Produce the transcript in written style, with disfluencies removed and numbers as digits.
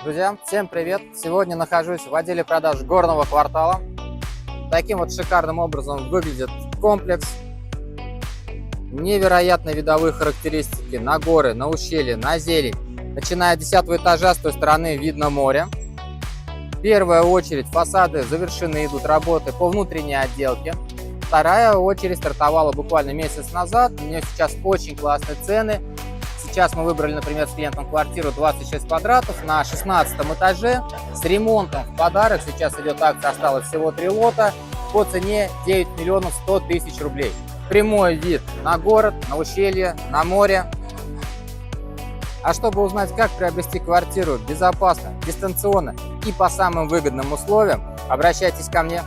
Друзья, всем привет! Сегодня нахожусь в отделе продаж горного квартала. Таким вот шикарным образом выглядит комплекс. Невероятные видовые характеристики на горы, на ущелья, на зелень. Начиная с 10 этажа с той стороны видно море. В первую очередь фасады завершены, идут работы по внутренней отделке. Вторая очередь стартовала буквально месяц назад. У нее сейчас очень классные цены. Сейчас мы выбрали, например, с клиентом квартиру 26 квадратов на 16 этаже с ремонтом в подарок. Сейчас идет акция, осталось всего 3 лота по цене 9 миллионов 100 тысяч рублей. Прямой вид на город, на ущелье, на море. А чтобы узнать, как приобрести квартиру безопасно, дистанционно и по самым выгодным условиям, обращайтесь ко мне.